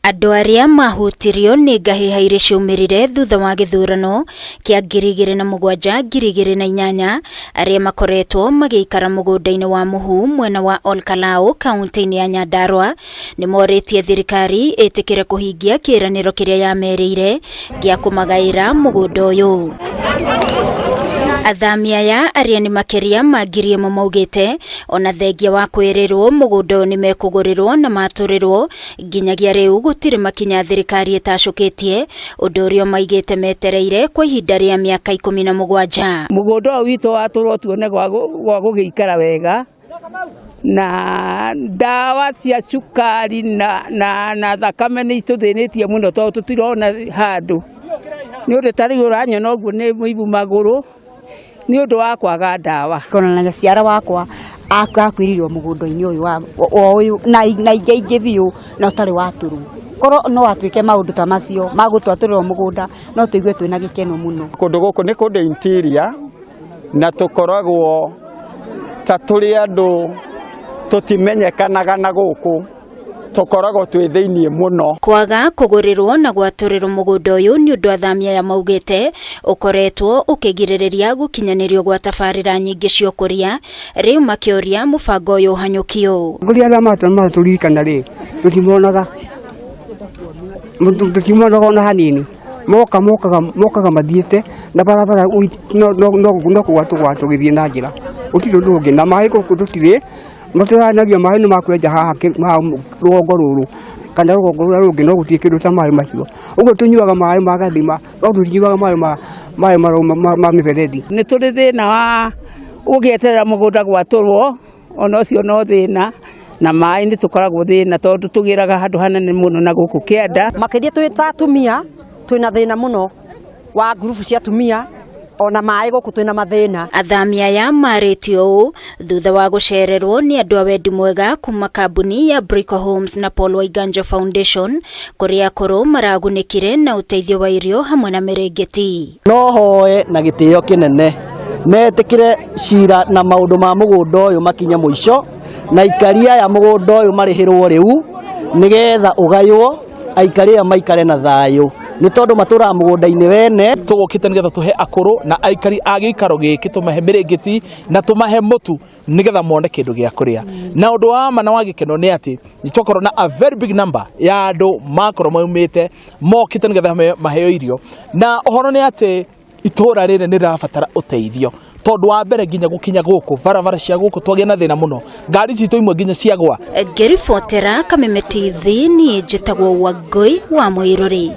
Andũ arĩa mahutirio nĩ ngahĩha irĩ ciumĩrire thutha wa gĩthurano kĩa 2007-2008 arĩa makoretwo magĩikara mũgũnda-inĩ wa Mũhu mwena wa Olkalau kaunti-inĩ ya Nyandarua nĩ morĩtie thirikari ĩtĩkĩre kũhingia kĩĩranĩro kĩrĩa yamerĩire gĩa kũmagaĩra mũgũnda ũyũ. Athamia aya arĩa nĩ makĩria ma 1,000 maugĩte ona thengia wa kwĩrĩrwo mũgũnda ũyũ nĩ mekũgũrĩrwo na matũrĩrwo nginyagia rĩu gũtirĩ makinya thirikari ĩtacũkĩtie ũndũ ũrĩa maigĩte metereire kwa ihinda rĩa mĩaka 17. Mũgũnda ũyũ witũ watũrwo tuone gwa gũgĩikara wega na ndawa cia cukari na thakame nĩ itũthĩnĩtie mũno tondũ tũtirona handũ nĩ ũndũ tarĩ ũranyona ũguo nĩ mũibu magũrũ ni ũndũ wa kwaga ndawa. Kona na ciara wakwa akakwiririo mũgũnda-inĩ ũyũ na ingĩ biũ na ũtarĩ watũrwo. Korwo no atuĩke maũndũ ta macio magũtwatũrwo mũgũnda no tũigue twĩna gĩkeno mũno. Kũndũ gũkũ nĩ kũndũ interior na tũkoragwo ta tũrĩ andũ tũtimenyekanaga na gũkũ tokoragwo twĩ thĩinĩ mũno. Kwaga kũgũrĩrwo na gwatũrĩrwo mũgũnda ũyũ nĩ ũndũ athamia aya maugĩte ũkoretwo ũkĩgirĩrĩria gũkinyanĩrio gwa tabarĩra nyingĩ cia ũkũria, rĩu makĩoria mũbango ũyũ ũhanyũkio. Ngũria arĩa matũririkana rĩ tũtimonaga ona hanini mokaga mathiĩte na barabara no kũgwatwo gĩthiĩ na njĩra ũtirĩ ũndũ ũngĩ na maĩ gũkũ tũtirĩ matũranagia maĩ nĩ makwenja haha rũgongo rũrũ kana rũgongo rũrĩa rũngĩ no gũtirĩ kĩndũ ta maĩ macio, ũguo tũnyuaga maĩ ma gathima no tũtinyuaga maĩ ma mĩberethi. Nĩ tũrĩ thĩna wa gũgĩeterera mũgũnda gwatũrwo ona ũcio no thĩna na maĩ nĩ tũkoragwo thĩna tondũ tũgĩraga handũ hanene mũno na gũkũ kĩanda. Makĩria twĩ atumia twĩna thĩna mũno wa ngurubu cia atumia ona maĩ gũkũ twĩna mathĩna. Athamia aya marĩtio ũũ thutha wa gũcererwo nĩ andũ a wendi mwega kuma kambuni ya Brico Homes na Paul Waiganja Foundation kũrĩa akũrũ maragunĩkire na ũteithio wa irio hamwe na mĩrĩngĩti. No hoe na gĩtĩo kĩnene metĩkĩre cira na maũndũ ma mũgũnda ũyũ makinya mũico na ikaria ya mũgũnda ũyũ marĩhĩrwo rĩu nĩgetha ũgaywo aikari aya maikare na thayũ nĩ tondũ matũra mũgũnda-inĩ wene. Tũgũkĩte nĩgetha tũhe akũrũ na aikari a gĩikaro gĩkĩ tũmahe mĩrĩngĩti na tũmahe mũtu nĩgetha mone kĩndũ gĩa kũrĩa. Na ũndũ wa ma na wa gĩkeno nĩ atĩ nĩ twakorwo na a very big number ya andũ makorwo maumĩte mokĩte nĩgetha maheo irio, na ũhoro nĩ atĩ itũra rĩrĩ nĩ rĩrabatara ũteithio tondũ wa mbere nginya gũkinya gũkũ barabara cia gũkũ twagĩa na thĩna mũno, ngari citũ imwe nginya ciagwa. Ngĩribotera Kameme TV niĩ njĩtagwo Wangui wa Mũirũrĩ.